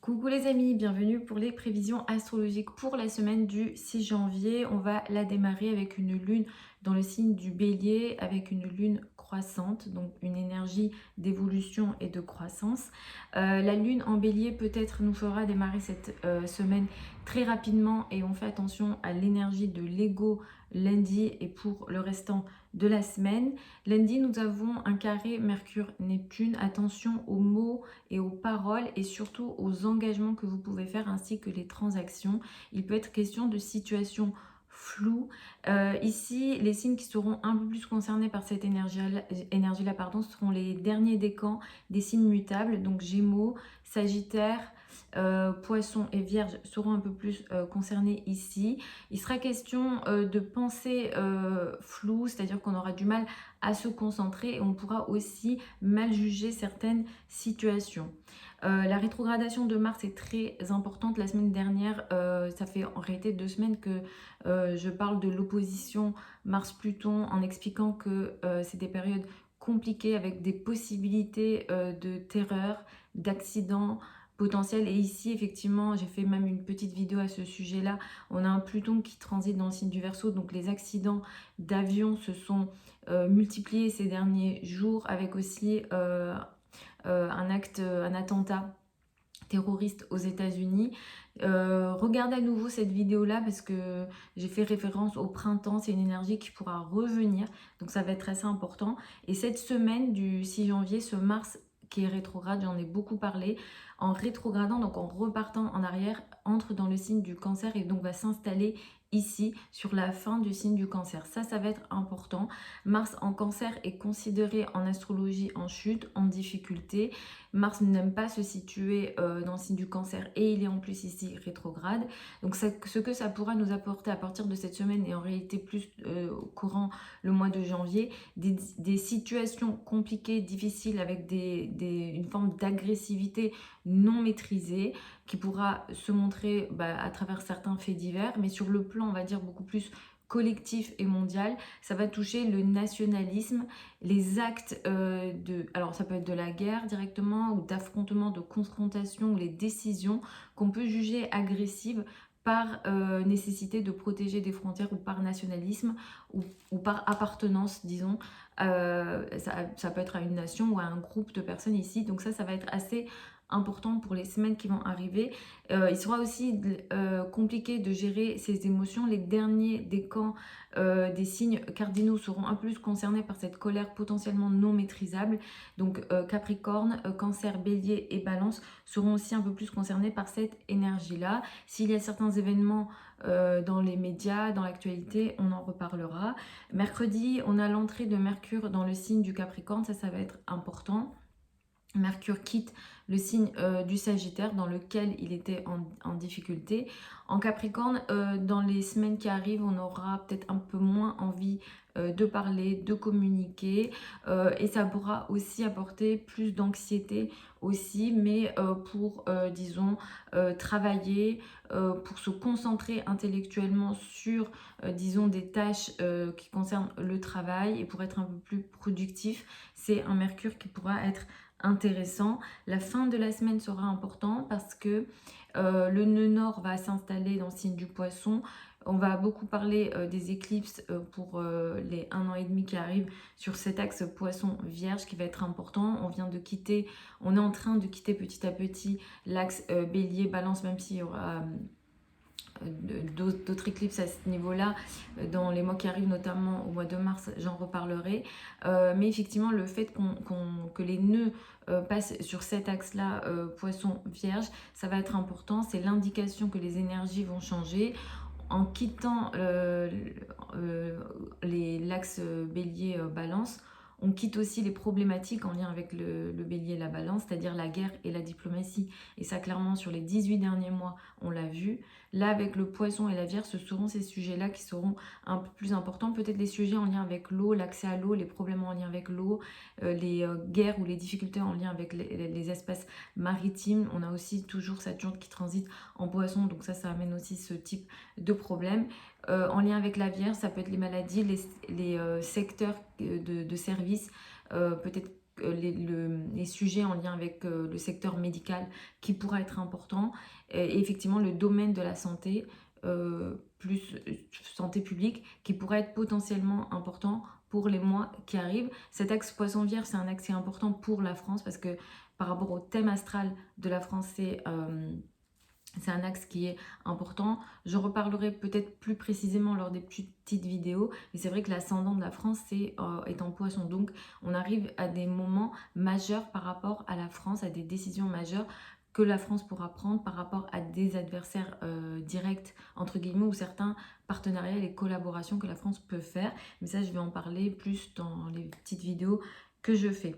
Coucou les amis, bienvenue pour les prévisions astrologiques pour la semaine du 6 janvier. On va la démarrer avec une lune dans le signe du Bélier, avec une lune croissante, donc une énergie d'évolution et de croissance. La lune en Bélier peut-être nous fera démarrer cette semaine très rapidement et on fait attention à l'énergie de l'ego lundi et pour le restant de la semaine. Lundi, nous avons un carré Mercure-Neptune. Attention aux mots et aux paroles et surtout aux engagements que vous pouvez faire ainsi que les transactions. Il peut être question de situations floues. Ici, les signes qui seront un peu plus concernés par cette énergie-là, seront les derniers décans des signes mutables, donc Gémeaux, Sagittaire, Poissons et Vierge seront un peu plus concernés ici. Il sera question de pensées floues, c'est-à-dire qu'on aura du mal à se concentrer et on pourra aussi mal juger certaines situations. La rétrogradation de Mars est très importante. La semaine dernière, ça fait en réalité 2 semaines que je parle de l'opposition Mars-Pluton en expliquant que c'est des périodes compliquées avec des possibilités de terreur, d'accidents potentiels. Et ici, effectivement, j'ai fait même une petite vidéo à ce sujet-là. On a un Pluton qui transite dans le signe du Verseau, donc les accidents d'avion se sont multipliés ces derniers jours avec aussi un attentat terroriste aux États-Unis. Regardez à nouveau cette vidéo-là parce que j'ai fait référence au printemps. C'est une énergie qui pourra revenir, donc ça va être assez important. Et cette semaine du 6 janvier, ce Mars qui est rétrograde, j'en ai beaucoup parlé, en rétrogradant, donc en repartant en arrière, entre dans le signe du Cancer et donc va s'installer ici sur la fin du signe du Cancer. Ça va être important. Mars en Cancer est considéré en astrologie en chute, en difficulté. Mars n'aime pas se situer dans le signe du Cancer et il est en plus ici rétrograde. Donc ce que ça pourra nous apporter à partir de cette semaine et en réalité plus courant le mois de janvier, des situations compliquées, difficiles avec une forme d'agressivité non maîtrisée qui pourra se montrer à travers certains faits divers, mais sur le plan on va dire beaucoup plus collectif et mondial, ça va toucher le nationalisme, les actes alors ça peut être de la guerre directement ou d'affrontement, de confrontation ou les décisions qu'on peut juger agressives par nécessité de protéger des frontières ou par nationalisme ou par appartenance, disons. Ça peut être à une nation ou à un groupe de personnes ici. Donc ça va être assez important pour les semaines qui vont arriver. Il sera aussi compliqué de gérer ses émotions. Les derniers décans des signes cardinaux seront un peu plus concernés par cette colère potentiellement non maîtrisable. Donc Capricorne, Cancer, Bélier et Balance seront aussi un peu plus concernés par cette énergie-là. S'il y a certains événements dans les médias, dans l'actualité, on en reparlera. Mercredi, on a l'entrée de Mercure dans le signe du Capricorne, ça va être important. Mercure quitte le signe du Sagittaire dans lequel il était en difficulté. En Capricorne, dans les semaines qui arrivent, on aura peut-être un peu moins envie de parler, de communiquer et ça pourra aussi apporter plus d'anxiété aussi, mais pour, disons, travailler, pour se concentrer intellectuellement sur, disons, des tâches qui concernent le travail et pour être un peu plus productif, c'est un Mercure qui pourra être intéressant. La fin de la semaine sera important parce que le nœud nord va s'installer dans le signe du Poisson. On va beaucoup parler des éclipses pour les 1 an et demi qui arrivent sur cet axe Poisson-Vierge qui va être important. On est en train de quitter petit à petit l'axe Bélier-Balance, même s'il y aura d'autres éclipses à ce niveau-là dans les mois qui arrivent, notamment au mois de mars, j'en reparlerai. Mais effectivement, le fait que les nœuds passent sur cet axe-là, Poisson-Vierge, ça va être important. C'est l'indication que les énergies vont changer. En quittant l'axe Bélier-Balance, on quitte aussi les problématiques en lien avec le Bélier et la Balance, c'est-à-dire la guerre et la diplomatie. Et ça, clairement, sur les 18 derniers mois, on l'a vu. Là, avec le Poisson et la Vierge, ce seront ces sujets-là qui seront un peu plus importants. Peut-être les sujets en lien avec l'eau, l'accès à l'eau, les problèmes en lien avec l'eau, les guerres ou les difficultés en lien avec les espaces maritimes. On a aussi toujours Saturne qui transite en Poisson, donc ça amène aussi ce type de problème. En lien avec la Vierge, ça peut être les maladies, les secteurs de services, peut-être les sujets en lien avec le secteur médical qui pourra être important. Et effectivement, le domaine de la santé, plus santé publique, qui pourrait être potentiellement important pour les mois qui arrivent. Cet axe Poisson-Vierge, c'est un axe qui est important pour la France parce que par rapport au thème astral de la France, c'est un axe qui est important. Je reparlerai peut-être plus précisément lors des petites vidéos. Mais c'est vrai que l'ascendant de la France est en poisson. Donc on arrive à des moments majeurs par rapport à la France, à des décisions majeures que la France pourra prendre par rapport à des adversaires directs, entre guillemets, ou certains partenariats et collaborations que la France peut faire. Mais ça, je vais en parler plus dans les petites vidéos que je fais.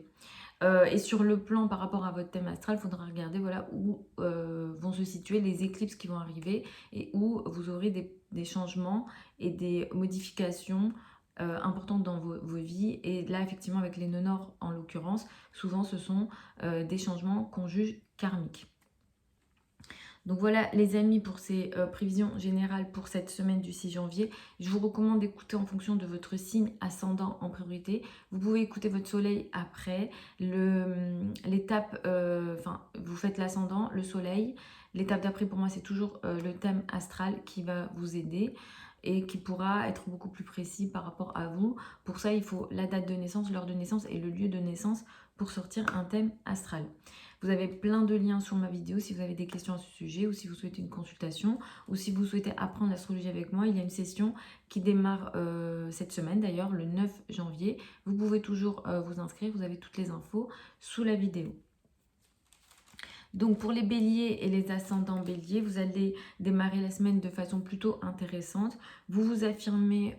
Et sur le plan par rapport à votre thème astral, il faudra regarder voilà, où vont se situer les éclipses qui vont arriver et où vous aurez des changements et des modifications importantes dans vos vies. Et là, effectivement, avec les nœuds nord en l'occurrence, souvent ce sont des changements qu'on juge karmiques. Donc voilà les amis pour ces prévisions générales pour cette semaine du 6 janvier. Je vous recommande d'écouter en fonction de votre signe ascendant en priorité. Vous pouvez écouter votre soleil après. L'étape, vous faites l'ascendant, le soleil. L'étape d'après pour moi c'est toujours le thème astral qui va vous aider et qui pourra être beaucoup plus précis par rapport à vous. Pour ça il faut la date de naissance, l'heure de naissance et le lieu de naissance pour sortir un thème astral. Vous avez plein de liens sur ma vidéo si vous avez des questions à ce sujet ou si vous souhaitez une consultation ou si vous souhaitez apprendre l'astrologie avec moi. Il y a une session qui démarre cette semaine d'ailleurs, le 9 janvier. Vous pouvez toujours vous inscrire, vous avez toutes les infos sous la vidéo. Donc pour les béliers et les ascendants béliers, vous allez démarrer la semaine de façon plutôt intéressante. Vous vous affirmez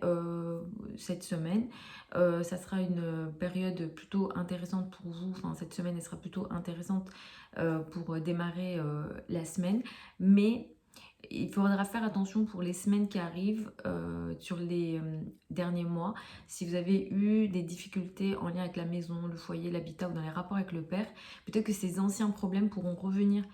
cette semaine. Ça sera une période plutôt intéressante pour vous. Enfin, cette semaine, elle sera plutôt intéressante pour démarrer la semaine. Mais il faudra faire attention pour les semaines qui arrivent sur les derniers mois. Si vous avez eu des difficultés en lien avec la maison, le foyer, l'habitat ou dans les rapports avec le père, peut-être que ces anciens problèmes pourront revenir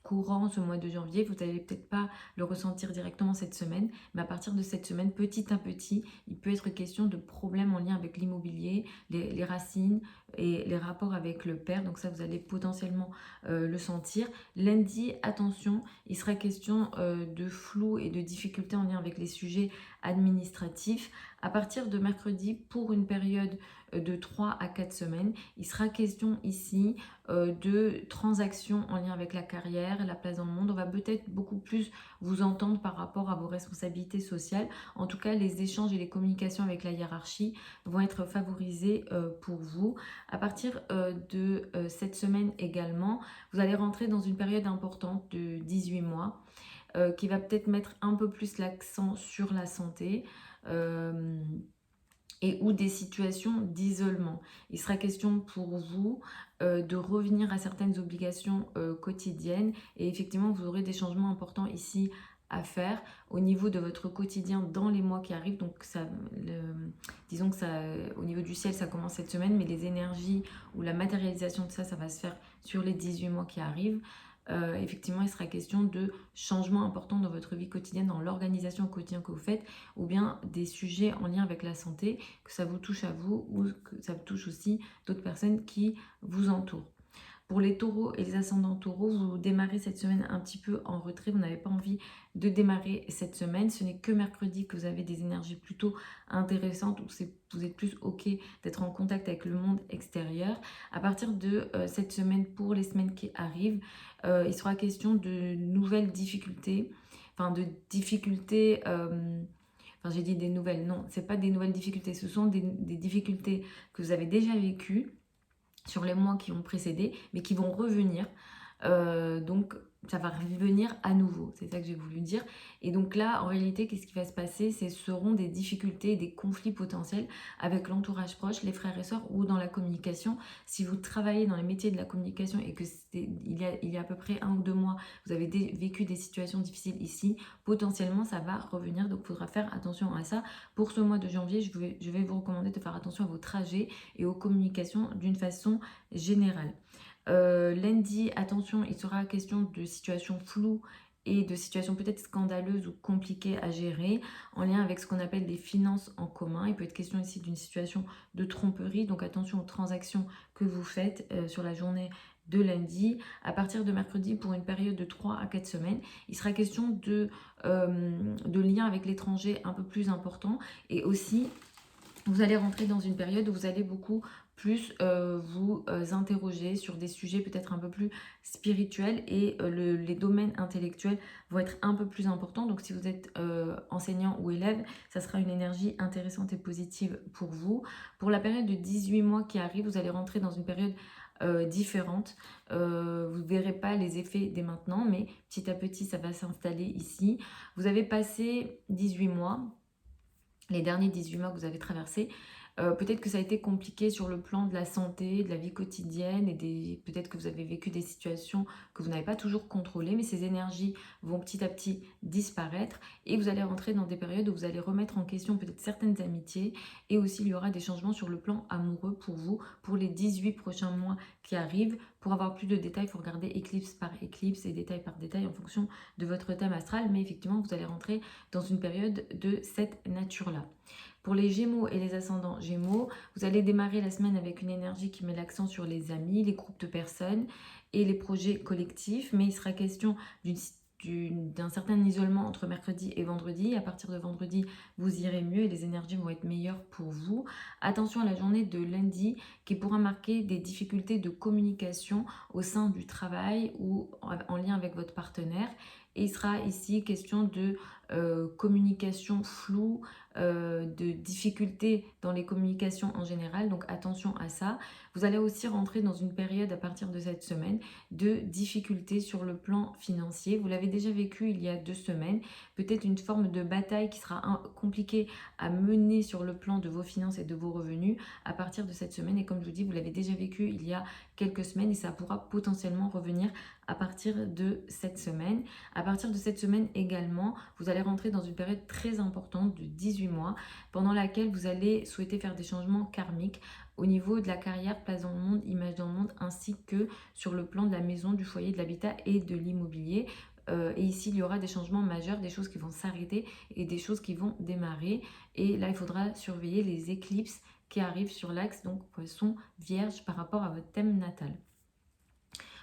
courant ce mois de janvier. Vous n'allez peut-être pas le ressentir directement cette semaine, mais à partir de cette semaine, petit à petit, il peut être question de problèmes en lien avec l'immobilier, les racines et les rapports avec le père. Donc ça, vous allez potentiellement le sentir. Lundi, attention, il sera question de flou et de difficultés en lien avec les sujets administratifs. À partir de mercredi, pour une période de 3 à 4 semaines, il sera question ici de transactions en lien avec la carrière, la place dans le monde. On va peut-être beaucoup plus vous entendre par rapport à vos responsabilités sociales. En tout cas, les échanges et les communications avec la hiérarchie vont être favorisés pour vous. À partir de cette semaine également, vous allez rentrer dans une période importante de 18 mois qui va peut-être mettre un peu plus l'accent sur la santé et ou des situations d'isolement. Il sera question pour vous de revenir à certaines obligations quotidiennes et effectivement vous aurez des changements importants ici à faire au niveau de votre quotidien dans les mois qui arrivent. Donc ça, disons que ça, au niveau du ciel ça commence cette semaine, mais les énergies ou la matérialisation de ça, ça va se faire sur les 18 mois qui arrivent. Effectivement, il sera question de changements importants dans votre vie quotidienne, dans l'organisation au quotidien que vous faites, ou bien des sujets en lien avec la santé, que ça vous touche à vous ou que ça touche aussi d'autres personnes qui vous entourent. Pour les taureaux et les ascendants taureaux, vous démarrez cette semaine un petit peu en retrait. Vous n'avez pas envie de démarrer cette semaine. Ce n'est que mercredi que vous avez des énergies plutôt intéressantes où vous êtes plus OK d'être en contact avec le monde extérieur. À partir de cette semaine, pour les semaines qui arrivent, il sera question de nouvelles difficultés. Enfin, de difficultés... Enfin, j'ai dit des nouvelles. Non, ce n'est pas des nouvelles difficultés. Ce sont des difficultés que vous avez déjà vécues sur les mois qui ont précédé, mais qui vont revenir. Donc, ça va revenir à nouveau. C'est ça que j'ai voulu dire. Et donc là, en réalité, qu'est-ce qui va se passer? Ce seront des difficultés, des conflits potentiels avec l'entourage proche, les frères et sœurs ou dans la communication. Si vous travaillez dans les métiers de la communication et que il y a à peu près 1 ou 2 mois, vous avez vécu des situations difficiles ici, potentiellement, ça va revenir. Donc, il faudra faire attention à ça. Pour ce mois de janvier, je vais vous recommander de faire attention à vos trajets et aux communications d'une façon générale. Lundi, attention, il sera question de situations floues et de situations peut-être scandaleuses ou compliquées à gérer en lien avec ce qu'on appelle des finances en commun. Il peut être question ici d'une situation de tromperie, donc attention aux transactions que vous faites sur la journée de lundi. À partir de mercredi, pour une période de 3 à 4 semaines, il sera question de liens avec l'étranger un peu plus importants, et aussi vous allez rentrer dans une période où vous allez beaucoup plus vous interroger sur des sujets peut-être un peu plus spirituels, et les domaines intellectuels vont être un peu plus importants. Donc si vous êtes enseignant ou élève, ça sera une énergie intéressante et positive pour vous. Pour la période de 18 mois qui arrive, vous allez rentrer dans une période différente. Vous ne verrez pas les effets dès maintenant, mais petit à petit ça va s'installer ici. Vous avez passé 18 mois, les derniers 18 mois que vous avez traversés. Peut-être que ça a été compliqué sur le plan de la santé, de la vie quotidienne, et peut-être que vous avez vécu des situations que vous n'avez pas toujours contrôlées, mais ces énergies vont petit à petit disparaître, et vous allez rentrer dans des périodes où vous allez remettre en question peut-être certaines amitiés, et aussi il y aura des changements sur le plan amoureux pour vous, pour les 18 prochains mois qui arrivent. Pour avoir plus de détails, il faut regarder éclipse par éclipse et détail par détail en fonction de votre thème astral, mais effectivement vous allez rentrer dans une période de cette nature-là. Pour les Gémeaux et les ascendants Gémeaux, vous allez démarrer la semaine avec une énergie qui met l'accent sur les amis, les groupes de personnes et les projets collectifs, mais il sera question d'un certain isolement entre mercredi et vendredi. À partir de vendredi, vous irez mieux et les énergies vont être meilleures pour vous. Attention à la journée de lundi qui pourra marquer des difficultés de communication au sein du travail ou en lien avec votre partenaire. Et il sera ici question de communication floue, de difficultés dans les communications en général, donc attention à ça. Vous allez aussi rentrer dans une période à partir de cette semaine de difficultés sur le plan financier. Vous l'avez déjà vécu il y a 2 semaines, peut-être une forme de bataille qui sera compliquée à mener sur le plan de vos finances et de vos revenus à partir de cette semaine. Et comme je vous dis, vous l'avez déjà vécu il y a quelques semaines et ça pourra potentiellement revenir à partir de cette semaine. À partir de cette semaine également, vous allez rentrer dans une période très importante de 18 mois pendant laquelle vous allez souhaiter faire des changements karmiques au niveau de la carrière, place dans le monde, image dans le monde, ainsi que sur le plan de la maison, du foyer, de l'habitat et de l'immobilier. Et ici, il y aura des changements majeurs, des choses qui vont s'arrêter et des choses qui vont démarrer. Et là, il faudra surveiller les éclipses qui arrivent sur l'axe, donc Poisson, Vierge, par rapport à votre thème natal.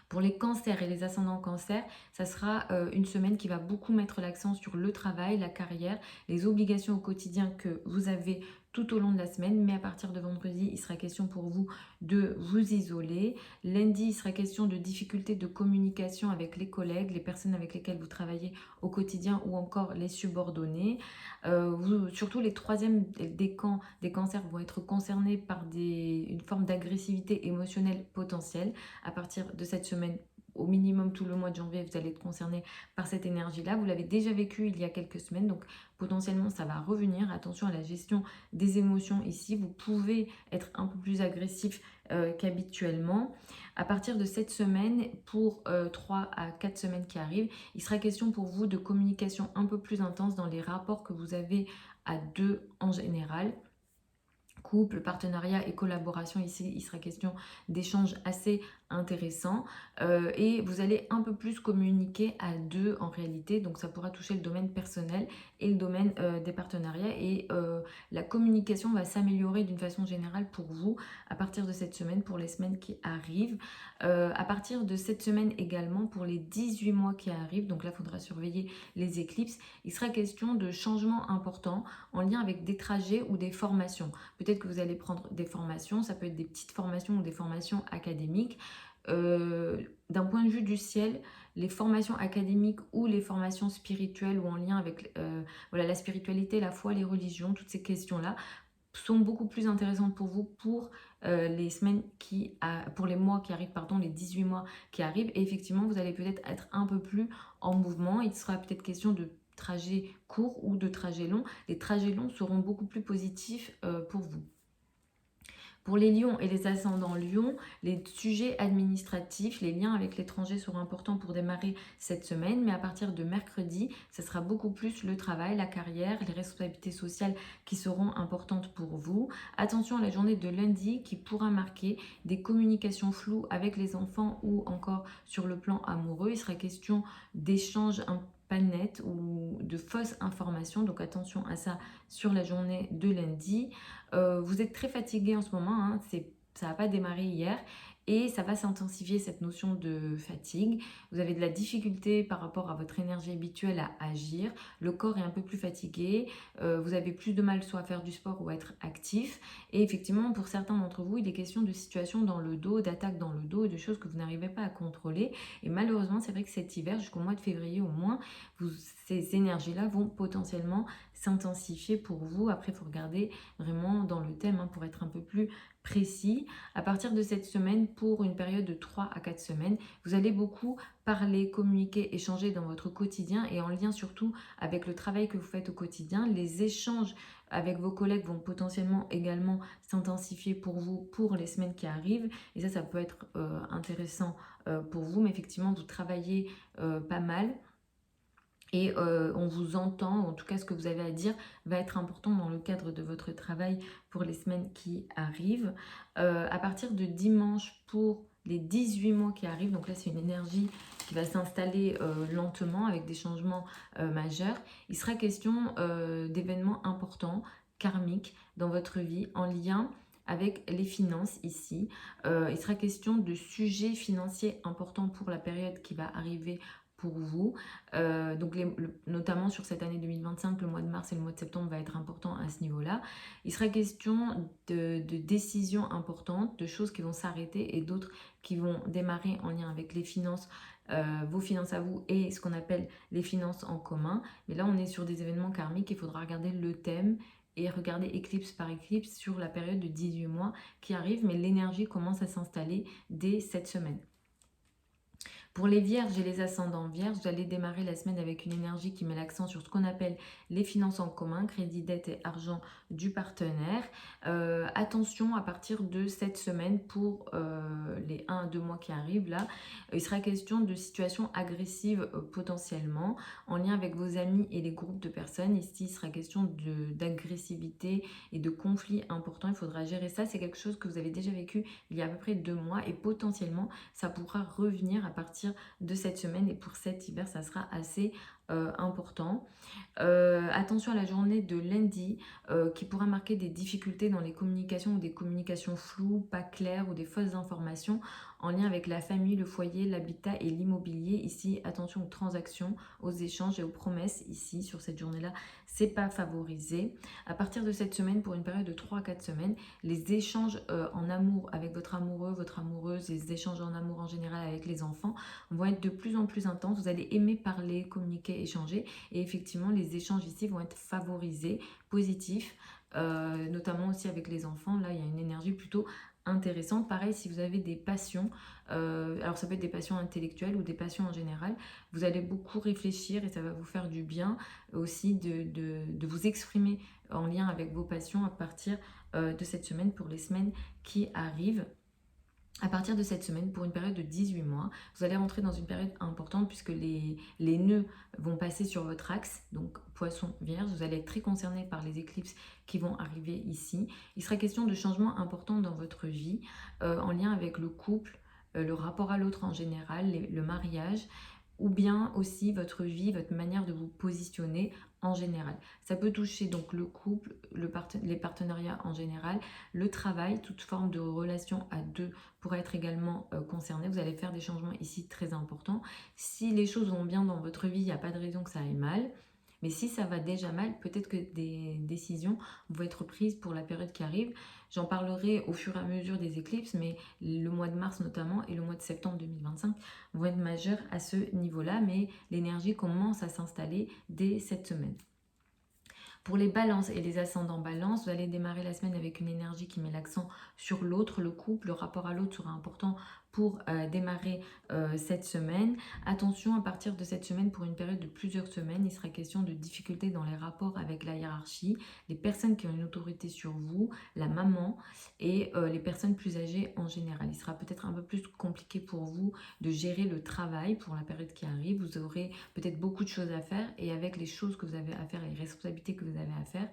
Pour les cancers et les ascendants cancers, ça sera une semaine qui va beaucoup mettre l'accent sur le travail, la carrière, les obligations au quotidien que vous avez tout au long de la semaine. Mais à partir de vendredi, il sera question pour vous de vous isoler. Lundi, il sera question de difficultés de communication avec les collègues, les personnes avec lesquelles vous travaillez au quotidien ou encore les subordonnés. Surtout les troisièmes décans des cancers vont être concernés par une forme d'agressivité émotionnelle potentielle. À partir de cette semaine, au minimum tout le mois de janvier, vous allez être concerné par cette énergie-là. Vous l'avez déjà vécu il y a quelques semaines, donc potentiellement ça va revenir. Attention à la gestion des émotions ici. Vous pouvez être un peu plus agressif qu'habituellement. À partir de cette semaine, pour 3 à 4 semaines qui arrivent, il sera question pour vous de communication un peu plus intense dans les rapports que vous avez à deux en général. Couple, partenariat et collaboration, ici il sera question d'échanges assez intéressants et vous allez un peu plus communiquer à deux en réalité, donc ça pourra toucher le domaine personnel et le domaine des partenariats, et la communication va s'améliorer d'une façon générale pour vous à partir de cette semaine, pour les semaines qui arrivent. À partir de cette semaine également, pour les 18 mois qui arrivent, donc là il faudra surveiller les éclipses, il sera question de changements importants en lien avec des trajets ou des formations. Peut-être que vous allez prendre des formations, ça peut être des petites formations ou des formations académiques. D'un point de vue du ciel, les formations académiques ou les formations spirituelles ou en lien avec voilà, la spiritualité, la foi, les religions, toutes ces questions-là sont beaucoup plus intéressantes pour vous pour les semaines pour les mois qui arrivent, pardon, les 18 mois qui arrivent. Et effectivement, vous allez peut-être être un peu plus en mouvement. Il sera peut-être question de trajets courts ou de trajets longs. Les trajets longs seront beaucoup plus positifs pour vous. Pour les lions et les ascendants lions, les sujets administratifs, les liens avec l'étranger seront importants pour démarrer cette semaine, mais à partir de mercredi, ce sera beaucoup plus le travail, la carrière, les responsabilités sociales qui seront importantes pour vous. Attention à la journée de lundi qui pourra marquer des communications floues avec les enfants ou encore sur le plan amoureux. Il sera question d'échanges pas nets ou de fausses informations, donc attention à ça sur la journée de lundi. Vous êtes très fatigué en ce moment, hein, ça n'a pas démarré hier et ça va s'intensifier cette notion de fatigue. Vous avez de la difficulté par rapport à votre énergie habituelle à agir, le corps est un peu plus fatigué, vous avez plus de mal soit à faire du sport ou à être actif et effectivement pour certains d'entre vous il est question de situations dans le dos, d'attaques dans le dos et de choses que vous n'arrivez pas à contrôler et malheureusement c'est vrai que cet hiver jusqu'au mois de février au moins, ces énergies-là vont potentiellement s'intensifier pour vous. Après, il faut regarder vraiment dans le thème hein, pour être un peu plus précis. À partir de cette semaine, pour une période de 3 à 4 semaines, vous allez beaucoup parler, communiquer, échanger dans votre quotidien et en lien surtout avec le travail que vous faites au quotidien. Les échanges avec vos collègues vont potentiellement également s'intensifier pour vous pour les semaines qui arrivent. Et ça peut être intéressant pour vous. Mais effectivement, vous travaillez pas mal. Et on vous entend, en tout cas ce que vous avez à dire va être important dans le cadre de votre travail pour les semaines qui arrivent. À partir de dimanche pour les 18 mois qui arrivent, donc là c'est une énergie qui va s'installer lentement avec des changements majeurs. Il sera question d'événements importants, karmiques dans votre vie en lien avec les finances ici. Il sera question de sujets financiers importants pour la période qui va arriver pour vous. Donc notamment sur cette année 2025, le mois de mars et le mois de septembre va être important à ce niveau-là. Il sera question de décisions importantes, de choses qui vont s'arrêter et d'autres qui vont démarrer en lien avec les finances, vos finances à vous et ce qu'on appelle les finances en commun. Mais là, on est sur des événements karmiques, il faudra regarder le thème et regarder éclipse par éclipse sur la période de 18 mois qui arrive, mais l'énergie commence à s'installer dès cette semaine. Pour les vierges et les ascendants vierges, vous allez démarrer la semaine avec une énergie qui met l'accent sur ce qu'on appelle les finances en commun, crédit, dette et argent du partenaire. Attention à partir de cette semaine pour les 1 à 2 mois qui arrivent là, il sera question de situations agressives potentiellement en lien avec vos amis et les groupes de personnes. Ici, il sera question d'agressivité et de conflits importants. Il faudra gérer ça. C'est quelque chose que vous avez déjà vécu il y a à peu près 2 mois et potentiellement ça pourra revenir à partir de cette semaine et pour cet hiver ça sera assez important. Attention à la journée de lundi qui pourra marquer des difficultés dans les communications ou des communications floues, pas claires ou des fausses informations en lien avec la famille, le foyer, l'habitat et l'immobilier. Ici, attention aux transactions, aux échanges et aux promesses. Ici, sur cette journée-là, c'est pas favorisé. À partir de cette semaine, pour une période de 3 à 4 semaines, les échanges en amour avec votre amoureux, votre amoureuse, les échanges en amour en général avec les enfants vont être de plus en plus intenses. Vous allez aimer parler, communiquer, échanger et effectivement, les échanges ici vont être favorisés, positifs, notamment aussi avec les enfants. Là, il y a une énergie plutôt intéressante. Pareil, si vous avez des passions, alors ça peut être des passions intellectuelles ou des passions en général, vous allez beaucoup réfléchir et ça va vous faire du bien aussi de vous exprimer en lien avec vos passions à partir de cette semaine pour les semaines qui arrivent. À partir de cette semaine, pour une période de 18 mois, vous allez rentrer dans une période importante puisque les nœuds vont passer sur votre axe, donc poisson vierge, vous allez être très concerné par les éclipses qui vont arriver ici. Il sera question de changements importants dans votre vie, en lien avec le couple, le rapport à l'autre en général, le mariage, ou bien aussi votre vie, votre manière de vous positionner en général. Ça peut toucher donc le couple, les partenariats en général, le travail, toute forme de relation à deux pourrait être également concerné. Vous allez faire des changements ici très importants. Si les choses vont bien dans votre vie, il n'y a pas de raison que ça aille mal. Mais si ça va déjà mal, peut-être que des décisions vont être prises pour la période qui arrive. J'en parlerai au fur et à mesure des éclipses, mais le mois de mars notamment et le mois de septembre 2025 vont être majeurs à ce niveau-là, mais l'énergie commence à s'installer dès cette semaine. Pour les balances et les ascendants balance, vous allez démarrer la semaine avec une énergie qui met l'accent sur l'autre, le couple, le rapport à l'autre sera important pour démarrer cette semaine. Attention, à partir de cette semaine, pour une période de plusieurs semaines, il sera question de difficultés dans les rapports avec la hiérarchie, les personnes qui ont une autorité sur vous, la maman et les personnes plus âgées en général. Il sera peut-être un peu plus compliqué pour vous de gérer le travail pour la période qui arrive. Vous aurez peut-être beaucoup de choses à faire et avec les choses que vous avez à faire, les responsabilités que vous avez à faire,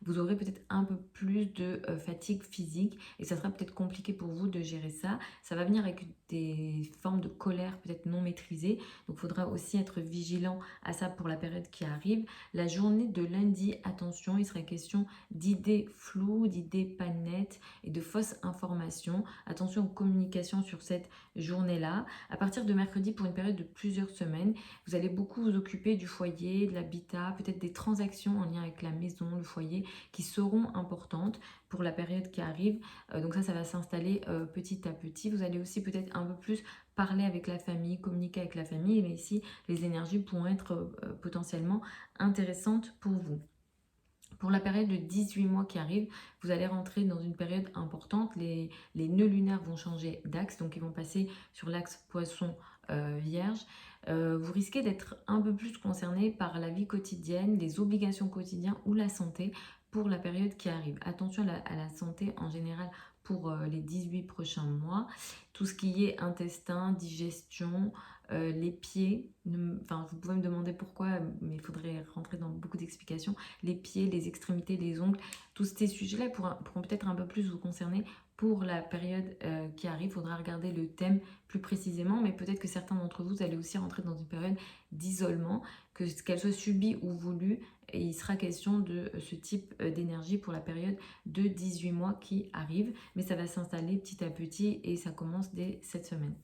vous aurez peut-être un peu plus de fatigue physique et ça sera peut-être compliqué pour vous de gérer ça. Ça va venir avec des formes de colère peut-être non maîtrisées. Donc il faudra aussi être vigilant à ça pour la période qui arrive. La journée de lundi, attention, il sera question d'idées floues, d'idées pas nettes et de fausses informations. Attention aux communications sur cette journée-là. À partir de mercredi, pour une période de plusieurs semaines, vous allez beaucoup vous occuper du foyer, de l'habitat, peut-être des transactions en lien avec la maison, le foyer, qui seront importantes pour la période qui arrive. Donc ça va s'installer petit à petit. Vous allez aussi peut-être un peu plus parler avec la famille, communiquer avec la famille, mais ici, les énergies pourront être potentiellement intéressantes pour vous. Pour la période de 18 mois qui arrive, vous allez rentrer dans une période importante. Les nœuds lunaires vont changer d'axe, donc ils vont passer sur l'axe poisson-vierge. Vous risquez d'être un peu plus concerné par la vie quotidienne, les obligations quotidiennes ou la santé pour la période qui arrive. Attention à la santé en général pour les 18 prochains mois. Tout ce qui est intestin, digestion, les pieds, enfin vous pouvez me demander pourquoi, mais il faudrait rentrer dans beaucoup d'explications. Les pieds, les extrémités, les ongles, tous ces sujets-là pourront peut-être un peu plus vous concerner pour la période qui arrive. Il faudra regarder le thème plus précisément, mais peut-être que certains d'entre vous allez aussi rentrer dans une période d'isolement, qu'elle soit subie ou voulue, et il sera question de ce type d'énergie pour la période de 18 mois qui arrive, mais ça va s'installer petit à petit et ça commence dès cette semaine.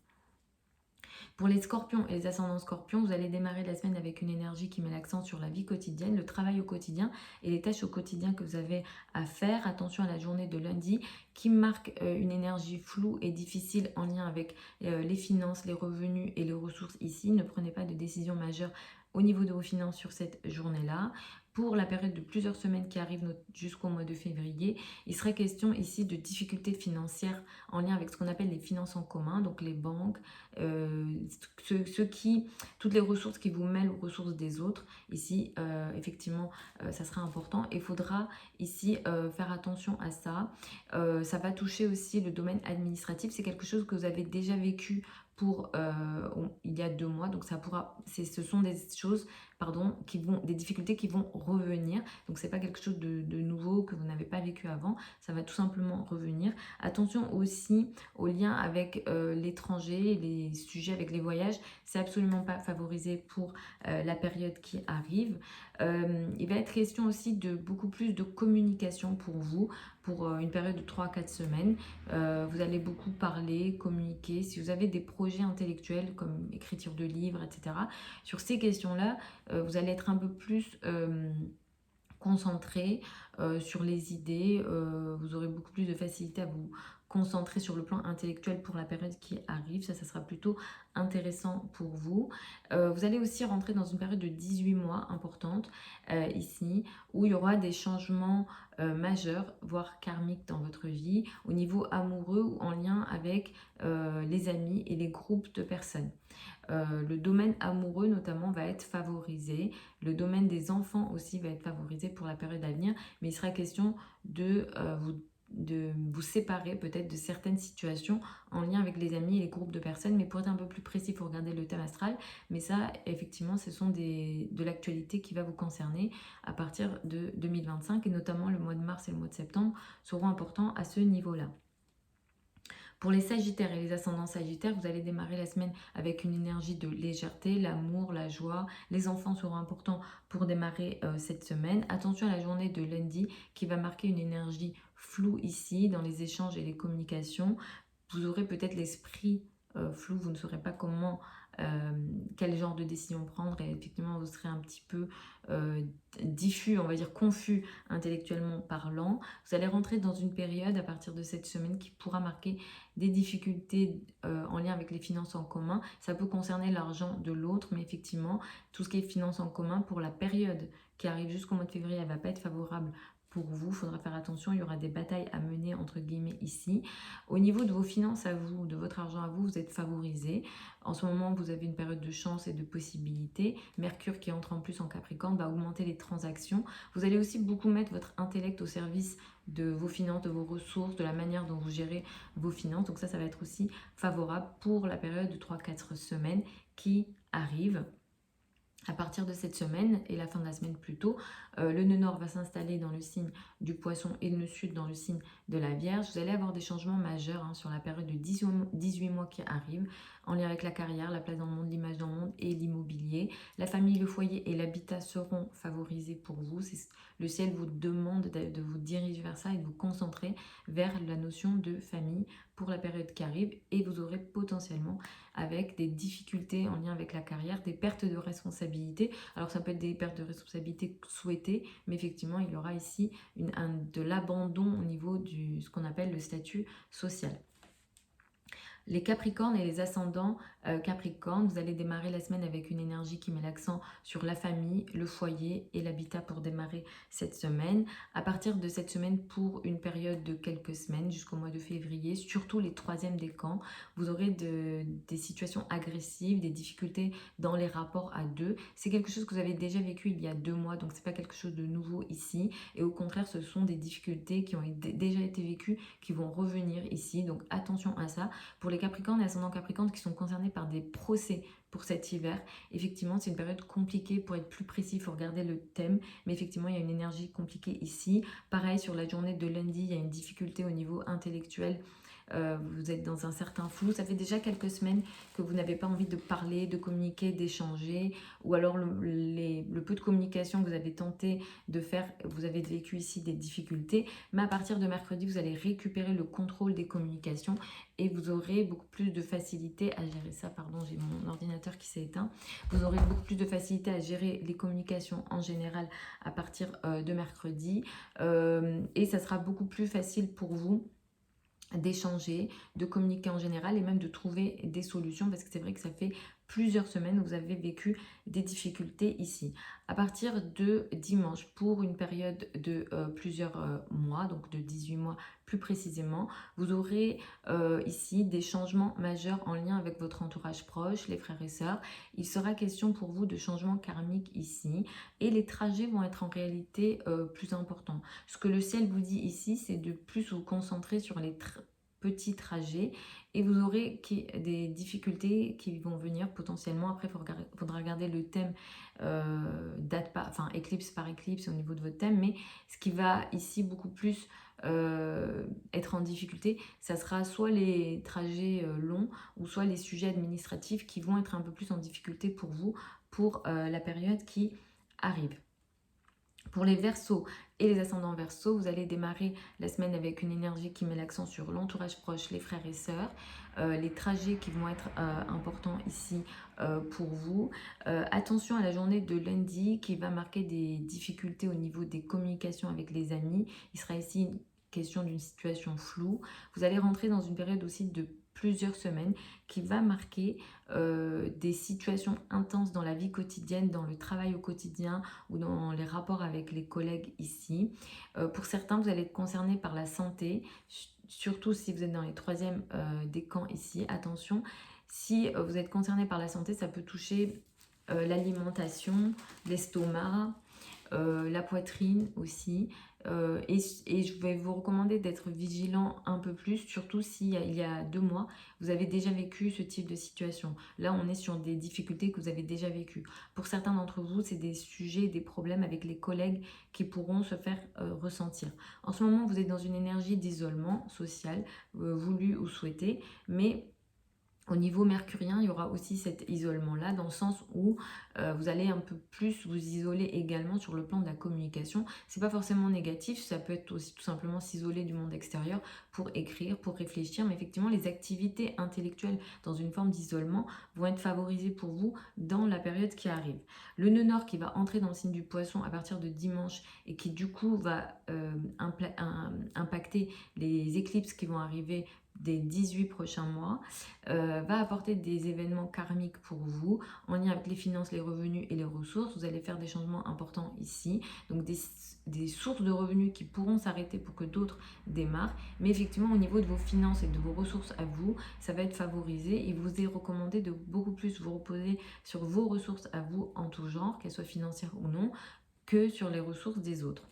Pour les scorpions et les ascendants scorpions, vous allez démarrer la semaine avec une énergie qui met l'accent sur la vie quotidienne, le travail au quotidien et les tâches au quotidien que vous avez à faire. Attention à la journée de lundi qui marque une énergie floue et difficile en lien avec les finances, les revenus et les ressources ici. Ne prenez pas de décisions majeures au niveau de vos finances sur cette journée-là. Pour la période de plusieurs semaines qui arrive jusqu'au mois de février, il serait question ici de difficultés financières en lien avec ce qu'on appelle les finances en commun, donc les banques, toutes les ressources qui vous mêlent aux ressources des autres. Ici, effectivement, ça sera important. Il faudra ici faire attention à ça. Ça va toucher aussi le domaine administratif. C'est quelque chose que vous avez déjà vécu il y a 2 mois, donc ce sont des choses des difficultés qui vont revenir, donc c'est pas quelque chose de nouveau que vous n'avez pas vécu avant, ça va tout simplement revenir. Attention aussi aux liens avec l'étranger, les sujets avec les voyages, c'est absolument pas favorisé pour la période qui arrive. Il va être question aussi de beaucoup plus de communication pour vous, pour une période de 3 à 4 semaines. Vous allez beaucoup parler, communiquer. Si vous avez des projets intellectuels comme écriture de livres, etc., sur ces questions-là, vous allez être un peu plus concentré sur les idées. Vous aurez beaucoup plus de facilité à vous concentrer sur le plan intellectuel pour la période qui arrive. Ça sera plutôt intéressant pour vous. Vous allez aussi rentrer dans une période de 18 mois importante ici, où il y aura des changements majeurs, voire karmiques dans votre vie, au niveau amoureux ou en lien avec les amis et les groupes de personnes. Le domaine amoureux notamment va être favorisé, le domaine des enfants aussi va être favorisé pour la période à venir, mais il sera question de vous séparer peut-être de certaines situations en lien avec les amis et les groupes de personnes, mais pour être un peu plus précis, il faut regarder le thème astral, mais ça effectivement ce sont de l'actualité qui va vous concerner à partir de 2025 et notamment le mois de mars et le mois de septembre seront importants à ce niveau-là. Pour les sagittaires et les ascendants sagittaires, vous allez démarrer la semaine avec une énergie de légèreté, l'amour, la joie. Les enfants seront importants pour démarrer cette semaine. Attention à la journée de lundi qui va marquer une énergie floue ici dans les échanges et les communications. Vous aurez peut-être l'esprit flou, vous ne saurez pas quel genre de décision prendre et effectivement vous serez un petit peu diffus, on va dire confus intellectuellement parlant. Vous allez rentrer dans une période à partir de cette semaine qui pourra marquer des difficultés en lien avec les finances en commun. Ça peut concerner l'argent de l'autre, mais effectivement tout ce qui est finances en commun pour la période qui arrive jusqu'au mois de février, elle ne va pas être favorable pour vous, il faudra faire attention, il y aura des batailles à mener entre guillemets ici. Au niveau de vos finances à vous, de votre argent à vous, vous êtes favorisé. En ce moment, vous avez une période de chance et de possibilités. Mercure qui entre en plus en Capricorne va augmenter les transactions. Vous allez aussi beaucoup mettre votre intellect au service de vos finances, de vos ressources, de la manière dont vous gérez vos finances. Donc ça va être aussi favorable pour la période de 3-4 semaines qui arrive. À partir de cette semaine et la fin de la semaine plus tôt, le nœud nord va s'installer dans le signe du poisson et le nœud sud dans le signe de la Vierge. Vous allez avoir des changements majeurs sur la période de 18 mois qui arrive, en lien avec la carrière, la place dans le monde, l'image dans le monde et l'immobilier. La famille, le foyer et l'habitat seront favorisés pour vous. Le ciel vous demande de vous diriger vers ça et de vous concentrer vers la notion de famille pour la période qui arrive, et vous aurez potentiellement avec des difficultés en lien avec la carrière, des pertes de responsabilité. Alors ça peut être des pertes de responsabilité souhaitées, mais effectivement il y aura ici de l'abandon au niveau de ce qu'on appelle le statut social. Les Capricornes et les ascendants Capricorne, vous allez démarrer la semaine avec une énergie qui met l'accent sur la famille, le foyer et l'habitat pour démarrer cette semaine. À partir de cette semaine, pour une période de quelques semaines jusqu'au mois de février, surtout les troisièmes décans, vous aurez des situations agressives, des difficultés dans les rapports à deux. C'est quelque chose que vous avez déjà vécu il y a 2 mois, donc c'est pas quelque chose de nouveau ici. Et au contraire, ce sont des difficultés qui ont déjà été vécues, qui vont revenir ici. Donc attention à ça. Pour les Capricornes et ascendants Capricornes qui sont concernés par des procès pour cet hiver, effectivement c'est une période compliquée. Pour être plus précis, il faut regarder le thème, mais effectivement il y a une énergie compliquée ici. Pareil, sur la journée de lundi, il y a une difficulté au niveau intellectuel. Vous êtes dans un certain flou, ça fait déjà quelques semaines que vous n'avez pas envie de parler, de communiquer, d'échanger, ou alors le peu de communication que vous avez tenté de faire, vous avez vécu ici des difficultés, mais à partir de mercredi, vous allez récupérer le contrôle des communications et vous aurez beaucoup plus de facilité à gérer ça. Pardon, j'ai mon ordinateur qui s'est éteint. Vous aurez beaucoup plus de facilité à gérer les communications en général à partir de mercredi, et ça sera beaucoup plus facile pour vous d'échanger, de communiquer en général et même de trouver des solutions, parce que c'est vrai que ça fait plusieurs semaines où vous avez vécu des difficultés ici. À partir de dimanche, pour une période de plusieurs mois, donc de 18 mois plus précisément, vous aurez ici des changements majeurs en lien avec votre entourage proche, les frères et sœurs. Il sera question pour vous de changements karmiques ici, et les trajets vont être en réalité plus importants. Ce que le ciel vous dit ici, c'est de plus vous concentrer sur les petits trajets, et vous aurez des difficultés qui vont venir potentiellement. Après, il faudra regarder le thème éclipse par éclipse au niveau de votre thème, mais ce qui va ici beaucoup plus être en difficulté, ça sera soit les trajets longs ou soit les sujets administratifs qui vont être un peu plus en difficulté pour vous pour la période qui arrive. Pour les Verseaux et les ascendants Verseaux, vous allez démarrer la semaine avec une énergie qui met l'accent sur l'entourage proche, les frères et sœurs, les trajets qui vont être importants ici pour vous. Attention à la journée de lundi qui va marquer des difficultés au niveau des communications avec les amis. Il sera ici une question d'une situation floue. Vous allez rentrer dans une période aussi de plusieurs semaines qui va marquer des situations intenses dans la vie quotidienne, dans le travail au quotidien ou dans les rapports avec les collègues ici. Pour certains, vous allez être concernés par la santé, surtout si vous êtes dans les troisièmes décans ici. Attention, si vous êtes concerné par la santé, ça peut toucher l'alimentation, l'estomac, la poitrine aussi. Et je vais vous recommander d'être vigilant un peu plus, surtout s'il y a 2 mois, vous avez déjà vécu ce type de situation. Là, on est sur des difficultés que vous avez déjà vécues. Pour certains d'entre vous, c'est des sujets, des problèmes avec les collègues qui pourront se faire ressentir. En ce moment, vous êtes dans une énergie d'isolement social, voulu ou souhaité, mais au niveau mercurien, il y aura aussi cet isolement-là, dans le sens où vous allez un peu plus vous isoler également sur le plan de la communication. C'est pas forcément négatif, ça peut être aussi tout simplement s'isoler du monde extérieur pour écrire, pour réfléchir, mais effectivement les activités intellectuelles dans une forme d'isolement vont être favorisées pour vous dans la période qui arrive. Le nœud nord qui va entrer dans le signe du poisson à partir de dimanche et qui du coup va impacter les éclipses qui vont arriver des 18 prochains mois va apporter des événements karmiques pour vous, en lien avec les finances, les revenus et les ressources. Vous allez faire des changements importants ici, donc des sources de revenus qui pourront s'arrêter pour que d'autres démarrent. Mais effectivement, au niveau de vos finances et de vos ressources à vous, ça va être favorisé. Il vous est recommandé de beaucoup plus vous reposer sur vos ressources à vous en tout genre, qu'elles soient financières ou non, que sur les ressources des autres.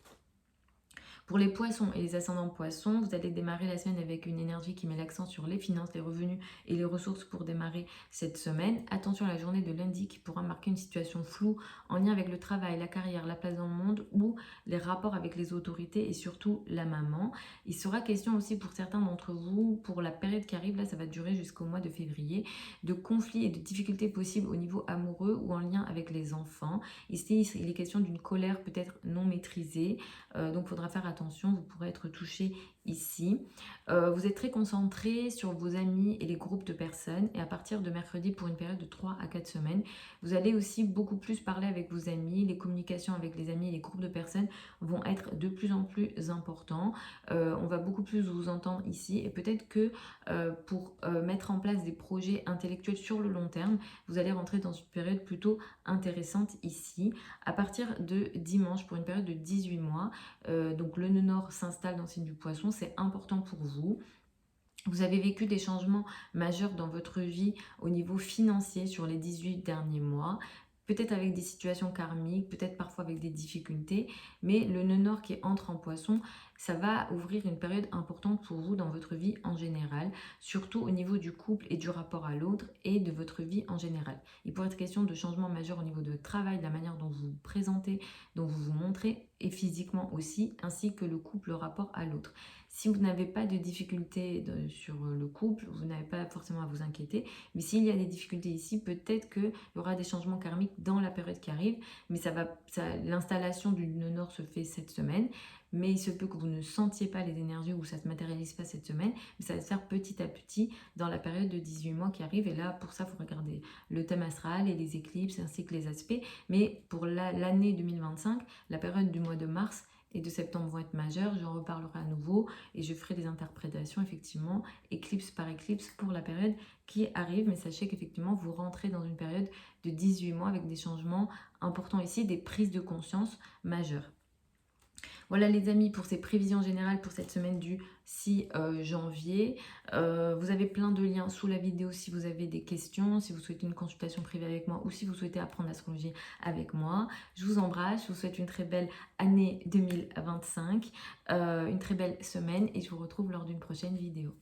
Pour les poissons et les ascendants poissons, vous allez démarrer la semaine avec une énergie qui met l'accent sur les finances, les revenus et les ressources pour démarrer cette semaine. Attention à la journée de lundi qui pourra marquer une situation floue en lien avec le travail, la carrière, la place dans le monde ou les rapports avec les autorités et surtout la maman. Il sera question aussi pour certains d'entre vous, pour la période qui arrive, là ça va durer jusqu'au mois de février, de conflits et de difficultés possibles au niveau amoureux ou en lien avec les enfants. Ici, il est question d'une colère peut-être non maîtrisée, donc il faudra faire attention, vous pourrez être touché ici. Vous êtes très concentré sur vos amis et les groupes de personnes, et à partir de mercredi, pour une période de 3 à 4 semaines, vous allez aussi beaucoup plus parler avec vos amis. Les communications avec les amis et les groupes de personnes vont être de plus en plus importants. On va beaucoup plus vous entendre ici, et peut-être que pour mettre en place des projets intellectuels sur le long terme, vous allez rentrer dans une période plutôt intéressante ici. À partir de dimanche, pour une période de 18 mois, donc le nœud nord s'installe dans le signe du poisson, c'est important pour vous. Vous avez vécu des changements majeurs dans votre vie au niveau financier sur les 18 derniers mois, peut-être avec des situations karmiques, peut-être parfois avec des difficultés, mais le nœud nord qui entre en poisson, ça va ouvrir une période importante pour vous dans votre vie en général, surtout au niveau du couple et du rapport à l'autre et de votre vie en général. Il pourrait être question de changements majeurs au niveau de votre travail, de la manière dont vous vous présentez, dont vous vous montrez, et physiquement aussi, ainsi que le couple, le rapport à l'autre. Si vous n'avez pas de difficultés sur le couple, vous n'avez pas forcément à vous inquiéter. Mais s'il y a des difficultés ici, peut-être qu'il y aura des changements karmiques dans la période qui arrive. Mais l'installation du nœud nord se fait cette semaine. Mais il se peut que vous ne sentiez pas les énergies ou ça ne se matérialise pas cette semaine. Mais ça va se faire petit à petit dans la période de 18 mois qui arrive. Et là, pour ça, il faut regarder le thème astral et les éclipses ainsi que les aspects. Mais pour l'année 2025, la période du mois de mars et de septembre vont être majeures, j'en reparlerai à nouveau et je ferai des interprétations effectivement éclipse par éclipse pour la période qui arrive, mais sachez qu'effectivement vous rentrez dans une période de 18 mois avec des changements importants ici, des prises de conscience majeures. Voilà les amis pour ces prévisions générales pour cette semaine du 6 janvier. Vous avez plein de liens sous la vidéo si vous avez des questions, si vous souhaitez une consultation privée avec moi ou si vous souhaitez apprendre l'astrologie avec moi. Je vous embrasse, je vous souhaite une très belle année 2025, une très belle semaine et je vous retrouve lors d'une prochaine vidéo.